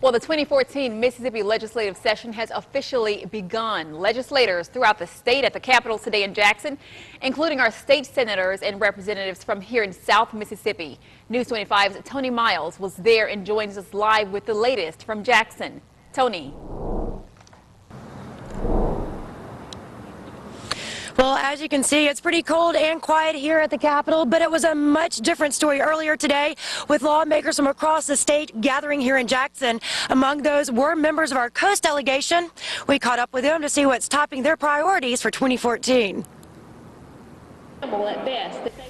Well, the 2014 Mississippi legislative session has officially begun. Legislators throughout the state at the Capitol today in Jackson, including our state senators and representatives from here in South Mississippi. News 25's Tony Miles was there and joins us live with the latest from Jackson. Tony. Well, as you can see, it's pretty cold and quiet here at the Capitol, but it was a much different story earlier today with lawmakers from across the state gathering here in Jackson. Among those were members of our Coast delegation. We caught up with them to see what's topping their priorities for 2014.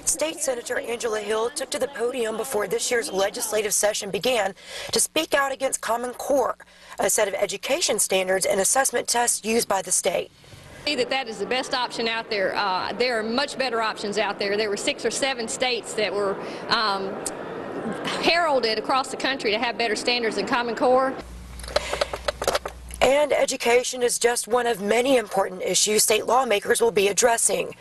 State Senator Angela Hill took to the podium before this year's legislative session began to speak out against Common Core, a set of education standards and assessment tests used by the state. That is the best option out there. There are much better options out there. There were 6 or 7 states that were heralded across the country to have better standards than Common Core. And education is just one of many important issues state lawmakers will be addressing.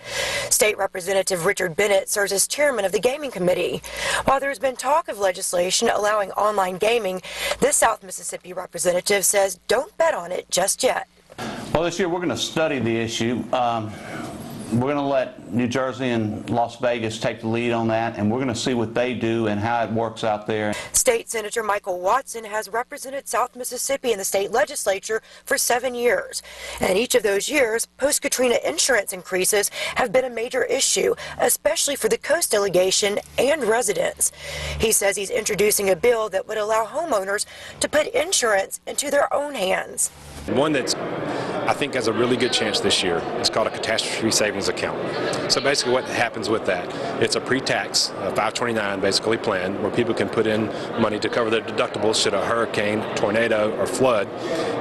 State Representative Richard Bennett serves as chairman of the Gaming Committee. While there's been talk of legislation allowing online gaming, this South Mississippi representative says don't bet on it just yet. Well, this year we're going to study the issue. We're going to let New Jersey and Las Vegas take the lead on that, and we're going to see what they do and how it works out there. State Senator Michael Watson has represented South Mississippi in the state legislature for 7 years. And each of those years, post-Katrina insurance increases have been a major issue, especially for the Coast delegation and residents. He says he's introducing a bill that would allow homeowners to put insurance into their own hands. One that's I think has a really good chance this year is called a catastrophe savings account. So basically what happens with that, it's a pre-tax 529 basically plan where people can put in money to cover their deductibles should a hurricane, tornado, or flood.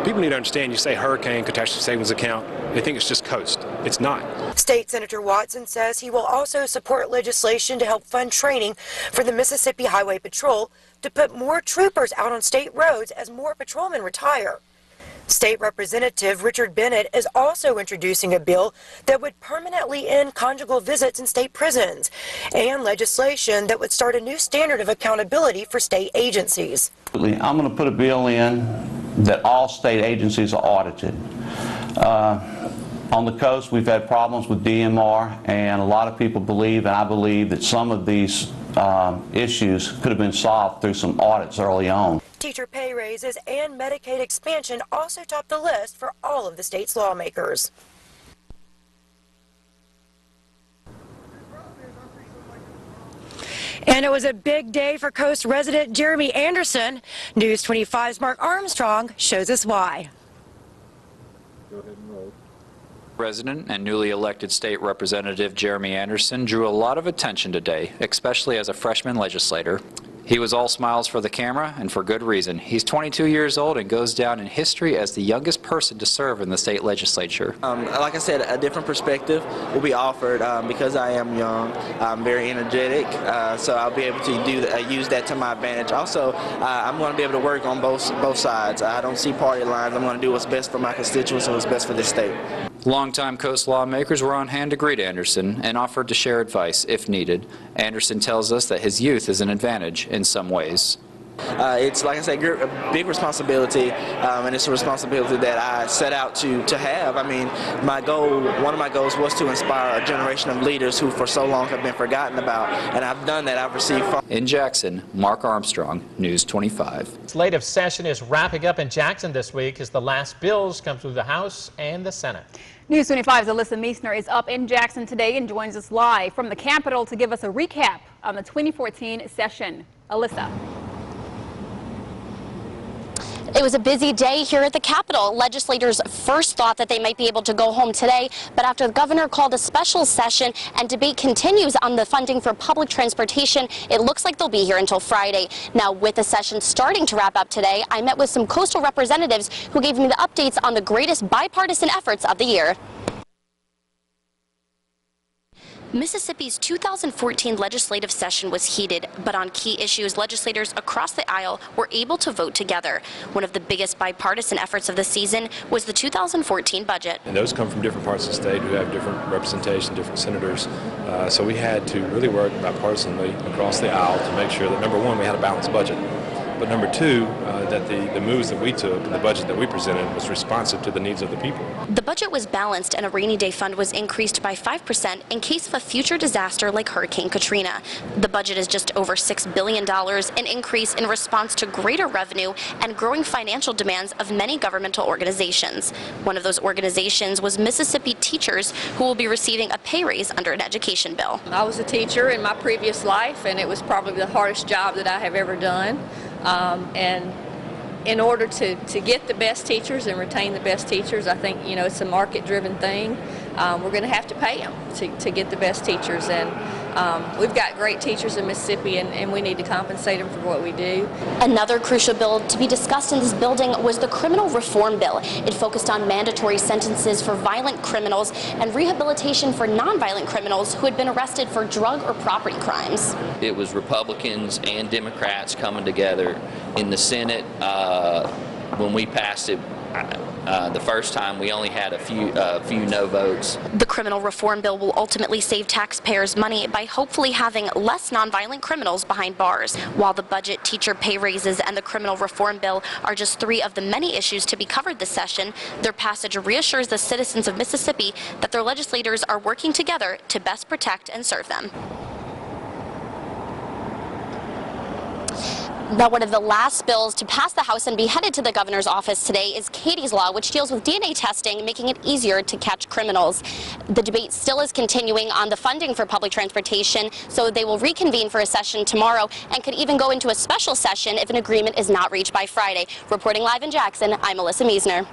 People need to understand, you say hurricane, catastrophe savings account, they think it's just coast. It's not. State Senator Watson says he will also support legislation to help fund training for the Mississippi Highway Patrol to put more troopers out on state roads as more patrolmen retire. State Representative Richard Bennett is also introducing a bill that would permanently end conjugal visits in state prisons and legislation that would start a new standard of accountability for state agencies. I'm going to put a bill in that all state agencies are audited. On the coast, we've had problems with DMR, and a lot of people believe, and I believe, that some of these issues could have been solved through some audits early on. Teacher pay raises and Medicaid expansion also top the list for all of the state's lawmakers. And it was a big day for Coast resident Jeremy Anderson. News 25's Mark Armstrong shows us why. Go ahead and roll. President and newly elected state representative Jeremy Anderson drew a lot of attention today, especially as a freshman legislator. He was all smiles for the camera, and for good reason. He's 22 years old and goes down in history as the youngest person to serve in the state legislature. Like I said, a different perspective will be offered because I am young. I'm very energetic, so I'll be able to use that to my advantage. Also, I'm going to be able to work on both sides. I don't see party lines. I'm going to do what's best for my constituents and what's best for this state. Longtime Coast lawmakers were on hand to greet Anderson and offered to share advice if needed. Anderson tells us that his youth is an advantage in some ways. It's, like I said, a big responsibility, and it's a responsibility that I set out to have. I mean, one of my goals was to inspire a generation of leaders who for so long have been forgotten about, and I've done that. I've received. In Jackson, Mark Armstrong, News 25. Legislative session is wrapping up in Jackson this week as the last bills come through the House and the Senate. News 25's Alyssa Meisner is up in Jackson today and joins us live from the Capitol to give us a recap on the 2014 session. Alyssa. It was a busy day here at the Capitol. Legislators first thought that they might be able to go home today, but after the governor called a special session and debate continues on the funding for public transportation, it looks like they'll be here until Friday. Now, with the session starting to wrap up today, I met with some coastal representatives who gave me the updates on the greatest bipartisan efforts of the year. Mississippi's 2014 legislative session was heated, but on key issues, legislators across the aisle were able to vote together. One of the biggest bipartisan efforts of the season was the 2014 budget. And those come from different parts of the state who have different representation, different senators. So we had to really work bipartisanly across the aisle to make sure that, number one, we had a balanced budget. but number two, that the moves that we took, the budget that we presented, was responsive to the needs of the people. The budget was balanced and a rainy day fund was increased by 5% in case of a future disaster like Hurricane Katrina. The budget is just over $6 billion, an increase in response to greater revenue and growing financial demands of many governmental organizations. One of those organizations was Mississippi teachers, who will be receiving a pay raise under an education bill. I was a teacher in my previous life, and it was probably the hardest job that I have ever done. And in order to get the best teachers and retain the best teachers, I think, you know, it's a market-driven thing. We're going to have to pay them to get the best teachers, and we've got great teachers in Mississippi, and we need to compensate them for what we do. Another crucial bill to be discussed in this building was the criminal reform bill. It focused on mandatory sentences for violent criminals and rehabilitation for nonviolent criminals who had been arrested for drug or property crimes. It was Republicans and Democrats coming together in the Senate. When we passed it the first time, we only had a few no votes. The criminal reform bill will ultimately save taxpayers money by hopefully having less nonviolent criminals behind bars. While the budget, teacher pay raises, and the criminal reform bill are just three of the many issues to be covered this session, their passage reassures the citizens of Mississippi that their legislators are working together to best protect and serve them. Now, one of the last bills to pass the House and be headed to the governor's office today is Katie's Law, which deals with DNA testing, making it easier to catch criminals. The debate still is continuing on the funding for public transportation, so they will reconvene for a session tomorrow and could even go into a special session if an agreement is not reached by Friday. Reporting live in Jackson, I'm Melissa Meisner.